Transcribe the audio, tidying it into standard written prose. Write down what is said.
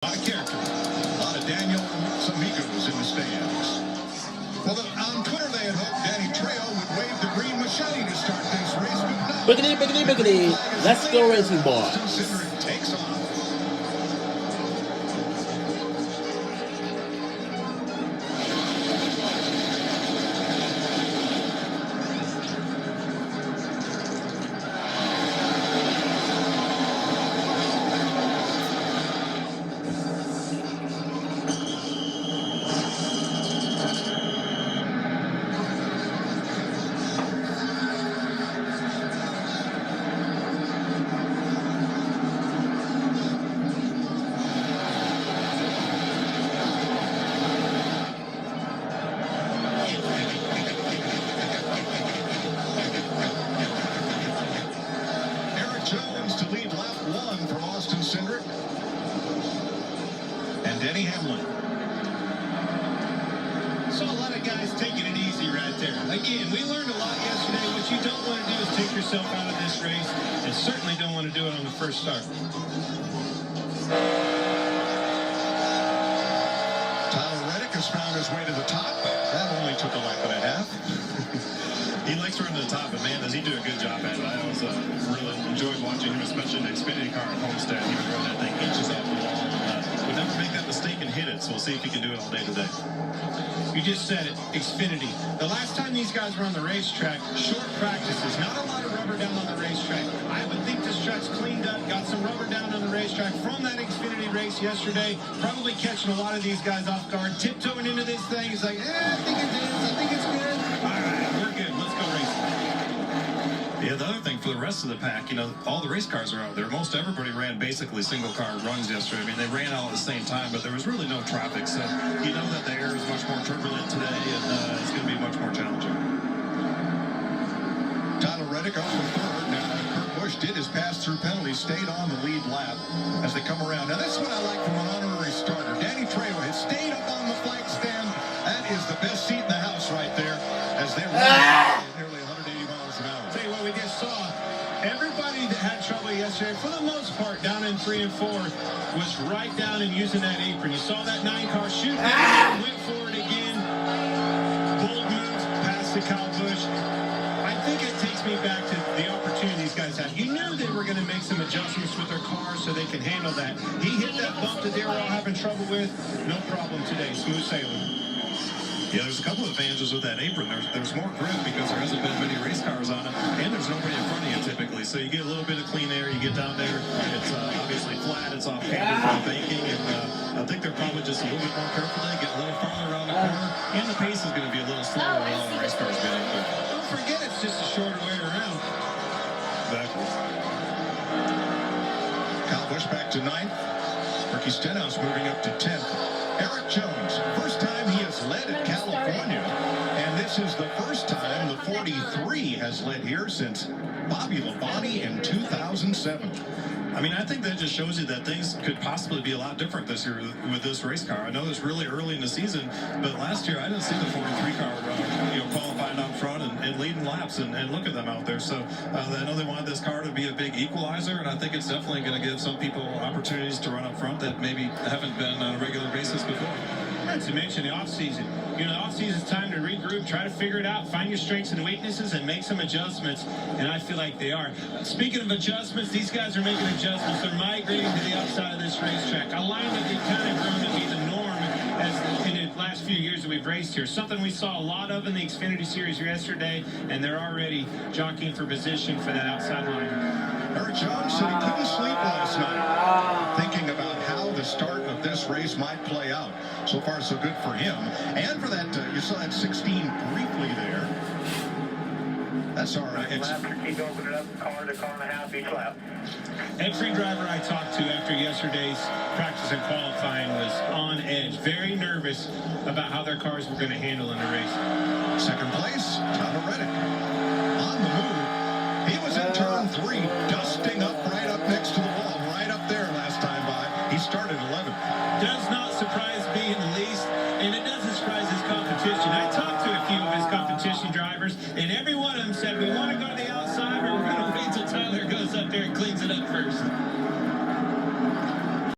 A lot of character, a lot of Daniel and some egos in the stands. Well, on Twitter they had hoped Danny Trejo would wave the green machete to start this race, but no. Biggity, biggity, biggity. Let's go racing boys. Takes off. Denny Hamlin. Saw a lot of guys taking it easy right there. Again, we learned a lot yesterday. What you don't want to do is take yourself out of this race, and certainly don't want to do it on the first start. Tyler Reddick has found his way to the top. That only took a lap and a half. He likes running to the top, but man, does he do a good job at it. I always really enjoyed watching him, especially in the Xfinity car at Homestead. He would run that thing inches off the wall. Would never make that mistake and hit it, so we'll see if he can do it all day today. You just said it, Xfinity. The last time these guys were on the racetrack, short practices, not a lot of rubber down on the racetrack. I would think this track's cleaned up, got some rubber down on the racetrack from that Xfinity race yesterday, probably catching a lot of these guys off guard, tiptoeing into this thing. He's like, I think it is, I think it's good. All right, we're good, let's go racing. Yeah, the other thing for the rest of the pack, you know, all the race cars are out there. Most everybody ran basically single car runs yesterday. I mean, they ran all at the same time, but there was really no traffic. So you know that the air is much more turbulent today, and it's going to be much more challenging. Tyler Reddick up for third. Now, Kurt Busch did his pass-through penalty, stayed on the lead lap as they come around. Now, this is what I like from an honorary starter. Danny Trejo has stayed up on the flag stand. That is the best seat in the house right there as they run nearly 180 miles an hour. Tell you what, we just saw everybody that had trouble yesterday, for the most part, down in 3 and 4, was right down and using that apron. You saw that 9-car shoot down, went for it again. Bold move past the Kyle Busch. I think it takes me back to the opportunity these guys had. You knew they were going to make some adjustments with their cars so they can handle that. He hit that bump that they were all having trouble with. No problem today. Smooth sailing. Yeah, there's a couple of advantages with that apron. There's more grip because there hasn't been many race cars on it, and there's nobody in front of you typically. So you get a little bit of clean air. You get down there, it's obviously flat. It's off camber from banking, and I think they're probably just a little bit more careful. They get a little farther around the corner, and the pace is going to be a little slower while the race cars get in there. Don't forget, it's just a shorter way around. Exactly. Kyle Busch back to 9th. Ricky Stenhouse moving up to 10th. Eric Jones, first time he has led at California, and this is the first time the 43 has led here since Bobby Labonte in 2007. I mean, I think that just shows you that things could possibly be a lot different this year with this race car. I know it's really early in the season, but last year I didn't see the 43 car qualifying out front and leading laps, and look at them out there. So I know they wanted this car to be a big equalizer, and I think it's definitely going to give some people opportunities to run up front that maybe haven't been on a regular basis before. Not to mention the off-season. You know, the off-season is time to regroup, try to figure it out, find your strengths and weaknesses, and make some adjustments. And I feel like they are. Speaking of adjustments, these guys are making adjustments. They're migrating to the outside of this racetrack. A line that they've kind of grown to be the norm as in the last few years that we've raced here. Something we saw a lot of in the Xfinity Series yesterday, and they're already jockeying for position for that outside line. Eric Jones said he couldn't sleep last night, thinking about how the start of this race might play out. So far, so good for him. And for that, you saw that 16 briefly there. That's all right. Keep opening up car to car and a half each lap. Every driver I talked to after yesterday's practice and qualifying was on edge, very nervous about how their cars were going to handle in the race. Second place, Tyler Reddick. On the move. He was in turn 3, dusting up right up next to the wall, right up there last time by. He started 11th. Does not surprise me in the least, and it doesn't surprise his competition. I talked to a few of his competition drivers, and every one of them said, we want to go to the outside, or we're going to wait till Tyler goes up there and cleans it up first.